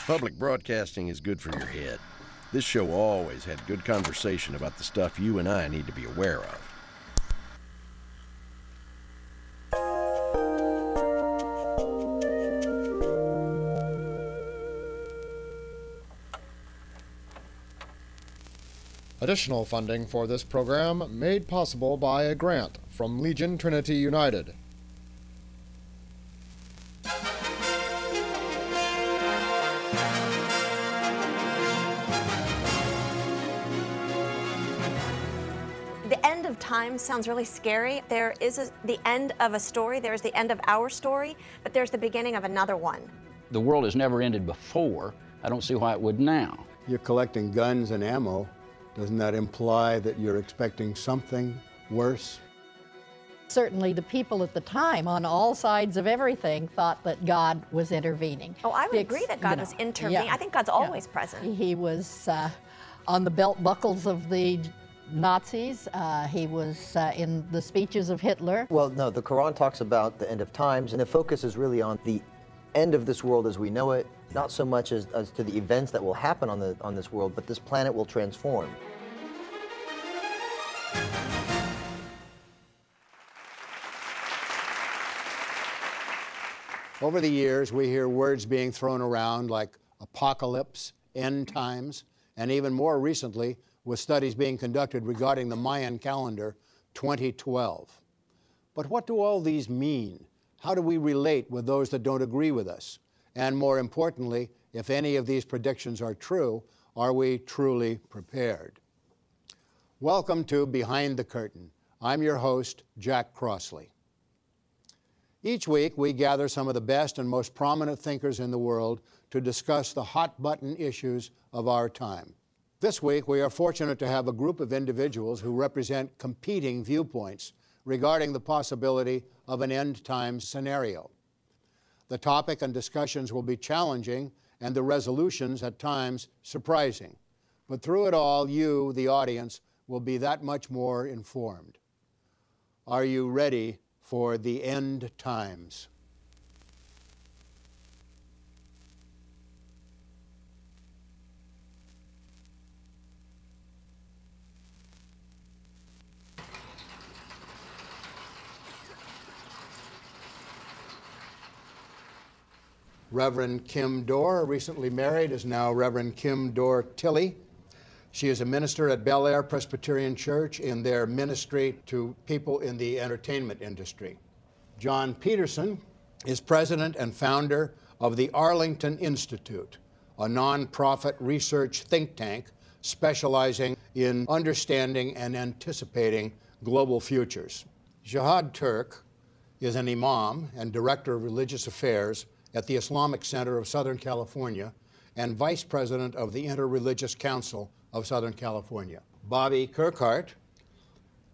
Public broadcasting is good for your head. This show always had good conversation about the stuff you and I need to be aware of. Additional funding for this program made possible by a grant from Legion Trinity United. The end of time sounds really scary. There is the end of a story, there's the end of our story, but there's the beginning of another one. The world has never ended before. I don't see why it would now. You're collecting guns and ammo. Doesn't that imply that you're expecting something worse? Certainly the people at the time on all sides of everything thought that God was intervening. Oh, I would agree that God was intervening. I think God's always present. He was on the belt buckles of the Nazis. He was in the speeches of Hitler. Well, no, the Quran talks about the end of times, and the focus is really on the end of this world as we know it, not so much as to the events that will happen on this world, but this planet will transform. Over the years, we hear words being thrown around like apocalypse, end times, and even more recently, with studies being conducted regarding the Mayan calendar 2012. But what do all these mean? How do we relate with those that don't agree with us? And more importantly, if any of these predictions are true, are we truly prepared? Welcome to Behind the Curtain. I'm your host, Jack Crossley. Each week, we gather some of the best and most prominent thinkers in the world to discuss the hot-button issues of our time. This week, we are fortunate to have a group of individuals who represent competing viewpoints regarding the possibility of an end-time scenario. The topic and discussions will be challenging and the resolutions at times surprising. But through it all, you, the audience, will be that much more informed. Are you ready for the end times? Reverend Kim Dorr, recently married, is now Reverend Kim Dorr Tilley. She is a minister at Bel Air Presbyterian Church in their ministry to people in the entertainment industry. John Peterson is president and founder of the Arlington Institute, a nonprofit research think tank specializing in understanding and anticipating global futures. Jihad Turk is an imam and director of religious affairs at the Islamic Center of Southern California and vice president of the Interreligious Council of Southern California. Bobby Kirkhart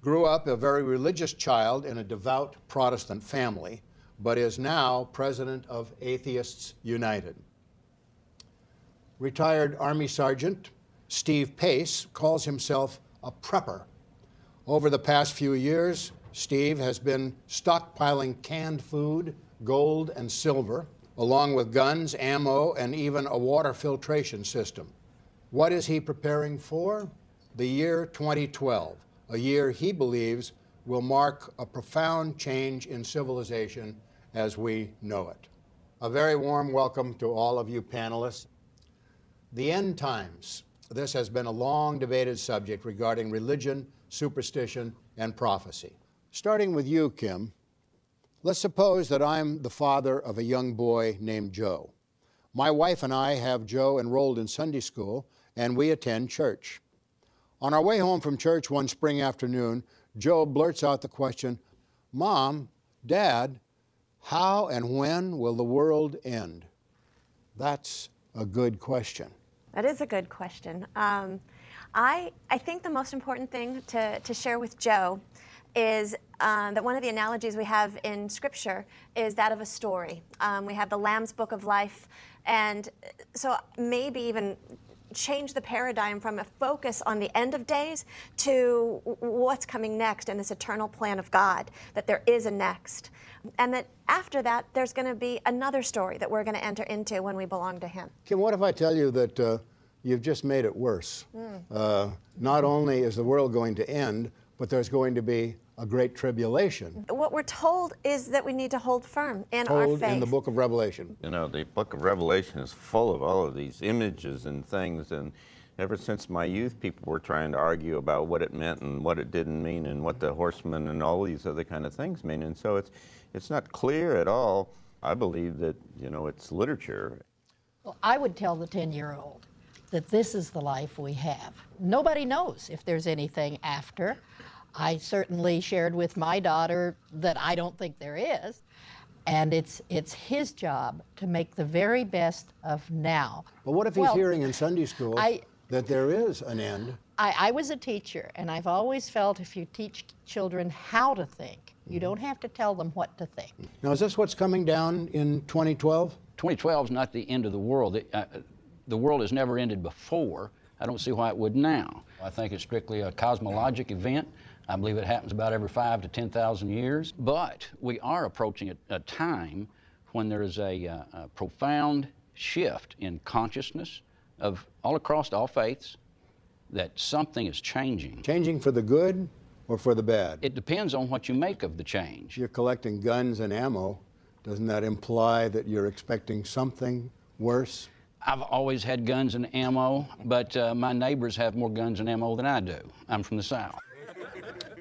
grew up a very religious child in a devout Protestant family, but is now president of Atheists United. Retired Army Sergeant Steve Pace calls himself a prepper. Over the past few years, Steve has been stockpiling canned food, gold, and silver, along with guns, ammo, and even a water filtration system. What is he preparing for? The year 2012, a year he believes will mark a profound change in civilization as we know it. A very warm welcome to all of you panelists. The end times. This has been a long debated subject regarding religion, superstition, and prophecy. Starting with you, Kim, let's suppose that I'm the father of a young boy named Joe. My wife and I have Joe enrolled in Sunday school, and we attend church. On our way home from church one spring afternoon, Joe blurts out the question, "Mom, Dad, how and when will the world end?" That's a good question. That is a good question. I think the most important thing to share with Joe is that one of the analogies we have in Scripture is that of a story. We have the Lamb's Book of Life, and so maybe even change the paradigm from a focus on the end of days to what's coming next in this eternal plan of God, that there is a next. And that after that, there's going to be another story that we're going to enter into when we belong to Him. Kim, what if I tell you that you've just made it worse? Not only is the world going to end, but there's going to be a great tribulation. What we're told is that we need to hold firm in our faith. In the book of Revelation. You know, the book of Revelation is full of all of these images and things, and ever since my youth, people were trying to argue about what it meant and what it didn't mean and what the horsemen and all these other kind of things mean. And so it's not clear at all. I believe that, you know, it's literature. Well, I would tell the 10-year-old that this is the life we have. Nobody knows if there's anything after. I certainly shared with my daughter that I don't think there is, and it's his job to make the very best of now. Well, what if he's hearing in Sunday school that there is an end? I was a teacher, and I've always felt if you teach children how to think, you don't have to tell them what to think. Now, is this what's coming down in 2012? 2012 is not the end of the world. The world has never ended before. I don't see why it would now. I think it's strictly a cosmologic event. I believe it happens about every 5,000 to 10,000 years. But we are approaching a time when there is a profound shift in consciousness of all across all faiths, that something is changing. Changing for the good or for the bad? It depends on what you make of the change. You're collecting guns and ammo. Doesn't that imply that you're expecting something worse? I've always had guns and ammo, but my neighbors have more guns and ammo than I do. I'm from the South.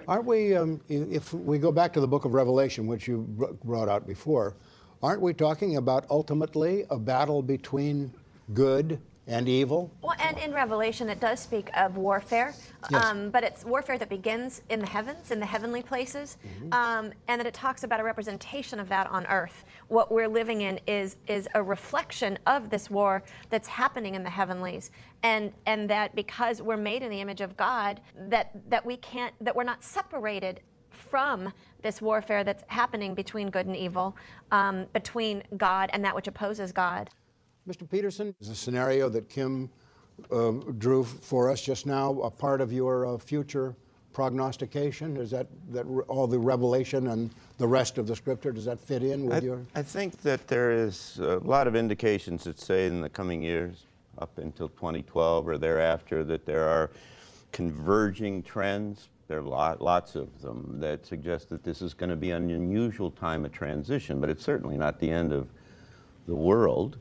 Aren't we, if we go back to the book of Revelation, which you brought out before, aren't we talking about ultimately a battle between good and evil? Well, and in Revelation, it does speak of warfare, Yes. but it's warfare that begins in the heavens, in the heavenly places, and that it talks about a representation of that on earth. What we're living in is a reflection of this war that's happening in the heavenlies, and that because we're made in the image of God, that we're not separated from this warfare that's happening between good and evil, between God and that which opposes God. Mr. Peterson, is the scenario that Kim drew for us just now a part of your future prognostication? Is that all the Revelation and the rest of the Scripture, does that fit in with your? I think that there is a lot of indications that say in the coming years, up until 2012 or thereafter, that there are converging trends. There are lots of them that suggest that this is going to be an unusual time of transition, but it's certainly not the end of the world.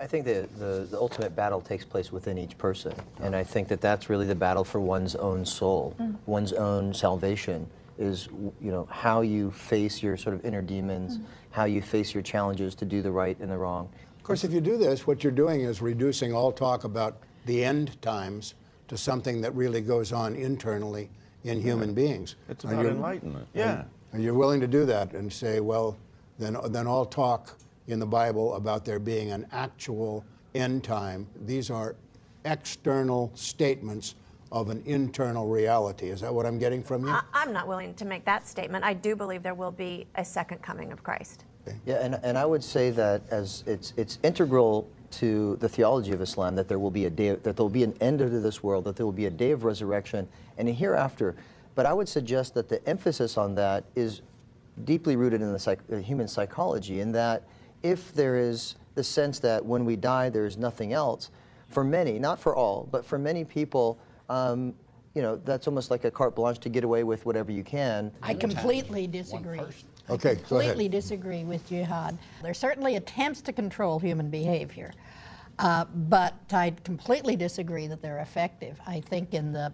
I think the ultimate battle takes place within each person, and I think that that's really the battle for one's own soul, one's own salvation, is, you know, how you face your sort of inner demons, how you face your challenges to do the right and the wrong. Of course, if you do this, what you're doing is reducing all talk about the end times to something that really goes on internally in human beings. It's about enlightenment. Yeah. And you're willing to do that and say, well, then all talk in the Bible about there being an actual end time. These are external statements of an internal reality. Is that what I'm getting from you? I'm not willing to make that statement. I do believe there will be a second coming of Christ. Yeah, and I would say that as it's integral to the theology of Islam that there will be a day, that there will be an end to this world, that there will be a day of resurrection and a hereafter. But I would suggest that the emphasis on that is deeply rooted in the human psychology, in that if there is the sense that when we die there's nothing else, for many, not for all, but for many people, you know, that's almost like a carte blanche to get away with whatever you can. I completely disagree. Okay, I go ahead. completely disagree with Jihad. There's certainly attempts to control human behavior, but I completely disagree that they're effective. I think in the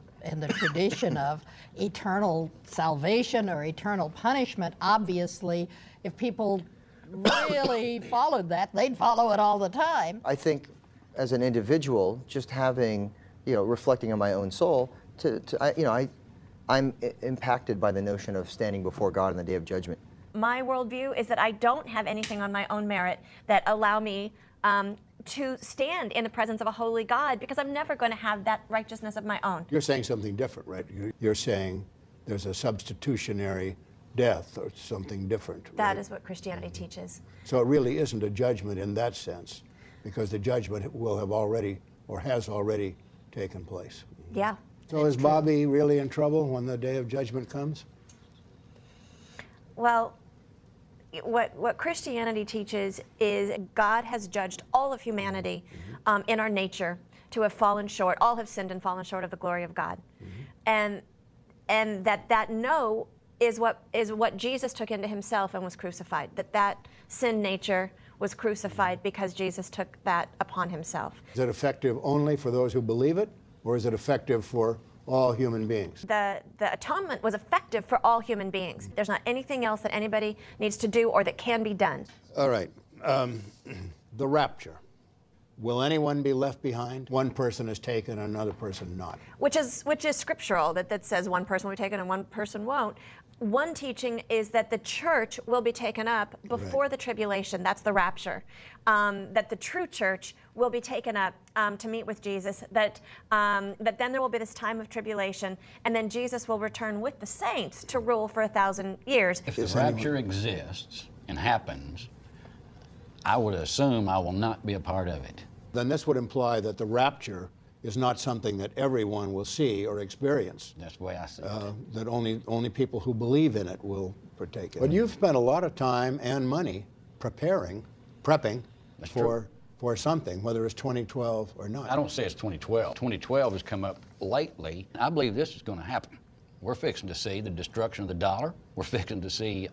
tradition of eternal salvation or eternal punishment, obviously, if people really followed that, they'd follow it all the time. I think as an individual, just having, you know, reflecting on my own soul, I'm impacted by the notion of standing before God in the day of judgment. My worldview is that I don't have anything on my own merit that allow me to stand in the presence of a holy God, because I'm never going to have that righteousness of my own. You're saying something different, right? You're saying there's a substitutionary death or something different. Right? That is what Christianity teaches. So it really isn't a judgment in that sense, because the judgment will have already or has already taken place. Yeah. So is Bobby really in trouble when the day of judgment comes? Well, what Christianity teaches is God has judged all of humanity in our nature to have fallen short. All have sinned and fallen short of the glory of God. And that no is what Jesus took into himself and was crucified. That sin nature was crucified because Jesus took that upon himself. Is it effective only for those who believe it, or is it effective for all human beings? The atonement was effective for all human beings. There's not anything else that anybody needs to do or that can be done. All right. The rapture. Will anyone be left behind? One person is taken, another person not. Which is scriptural, that says one person will be taken and one person won't. One teaching is that the church will be taken up before the tribulation. That's the rapture. That the true church will be taken up to meet with Jesus. That then there will be this time of tribulation, and then Jesus will return with the saints to rule for 1,000 years. If the rapture exists and happens, I would assume I will not be a part of it. Then this would imply that the rapture is not something that everyone will see or experience. That's the way I see it. That only people who believe in it will partake in it. But you've spent a lot of time and money prepping for something, whether it's 2012 or not. I don't say it's 2012. 2012 has come up lately. I believe this is going to happen. We're fixing to see the destruction of the dollar. We're fixing to see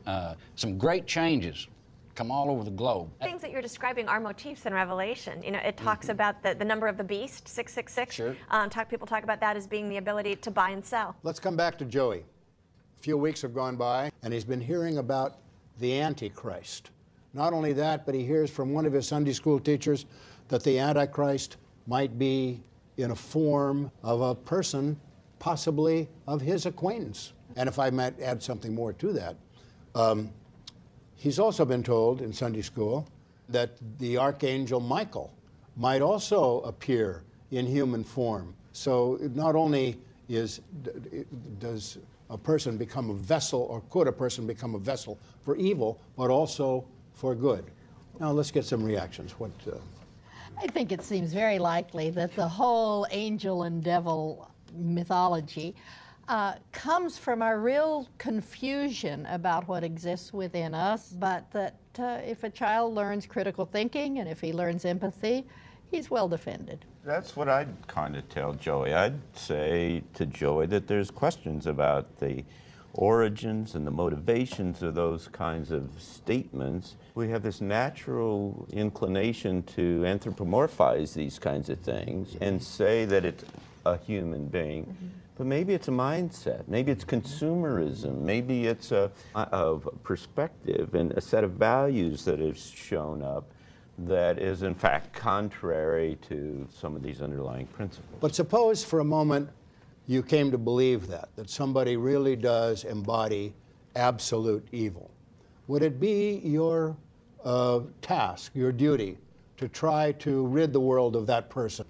some great changes come all over the globe. Things that you're describing are motifs in Revelation. You know, it talks about the number of the beast, 666. Sure. People talk about that as being the ability to buy and sell. Let's come back to Joey. A few weeks have gone by, and he's been hearing about the Antichrist. Not only that, but he hears from one of his Sunday school teachers that the Antichrist might be in a form of a person, possibly of his acquaintance. And if I might add something more to that, he's also been told in Sunday school that the Archangel Michael might also appear in human form. So not only does a person become a vessel, or could a person become a vessel for evil, but also for good. Now let's get some reactions. I think it seems very likely that the whole angel and devil mythology comes from our real confusion about what exists within us, but that if a child learns critical thinking and if he learns empathy, he's well defended. That's what I'd kind of tell Joey. I'd say to Joey that there's questions about the origins and the motivations of those kinds of statements. We have this natural inclination to anthropomorphize these kinds of things and say that it's a human being. But maybe it's a mindset, maybe it's consumerism, maybe it's a perspective and a set of values that has shown up that is in fact contrary to some of these underlying principles. But suppose for a moment you came to believe that somebody really does embody absolute evil. Would it be your task, your duty, to try to rid the world of that person?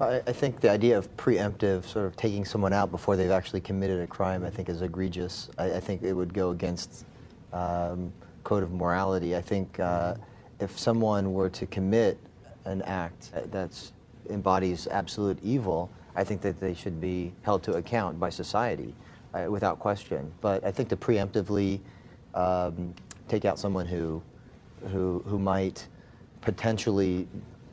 I think the idea of preemptive, sort of taking someone out before they've actually committed a crime, I think is egregious. I think it would go against code of morality. I think if someone were to commit an act that embodies absolute evil, I think that they should be held to account by society without question. But I think to preemptively take out someone who might potentially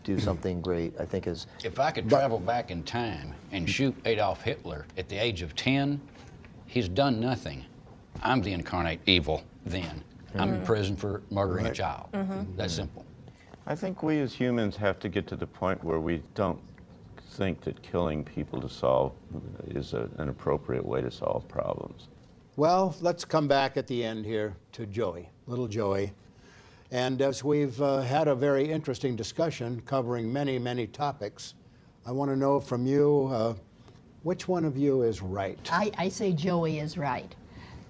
do something great, I think is... If I could travel back in time and shoot Adolf Hitler at the age of 10, he's done nothing. I'm the incarnate evil then. I'm in prison for murdering a child. That's simple. I think we as humans have to get to the point where we don't think that killing people to solve is an appropriate way to solve problems. Well, let's come back at the end here to Joey, little Joey. And as we've had a very interesting discussion covering many, many topics, I want to know from you, which one of you is right? I say Joey is right,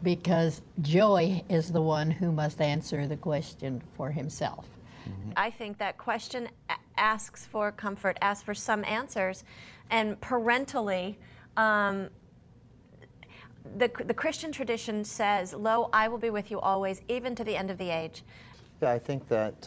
because Joey is the one who must answer the question for himself. I think that question asks for comfort, asks for some answers, and parentally, the Christian tradition says, "Lo, I will be with you always, even to the end of the age." Yeah, I think that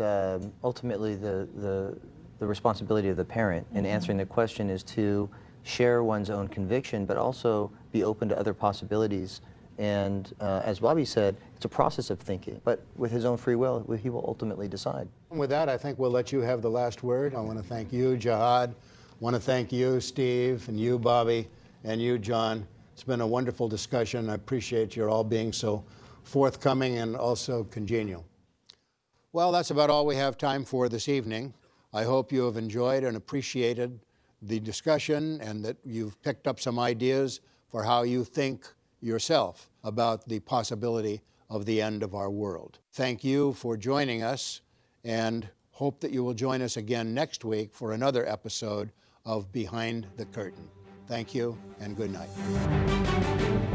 ultimately the the responsibility of the parent in answering the question is to share one's own conviction, but also be open to other possibilities. And as Bobby said, it's a process of thinking, but with his own free will, he will ultimately decide. With that, I think we'll let you have the last word. I want to thank you, Jihad. I want to thank you, Steve, and you, Bobby, and you, John. It's been a wonderful discussion. I appreciate your all being so forthcoming and also congenial. Well, that's about all we have time for this evening. I hope you have enjoyed and appreciated the discussion and that you've picked up some ideas for how you think yourself about the possibility of the end of our world. Thank you for joining us, and hope that you will join us again next week for another episode of Behind the Curtain. Thank you, and good night.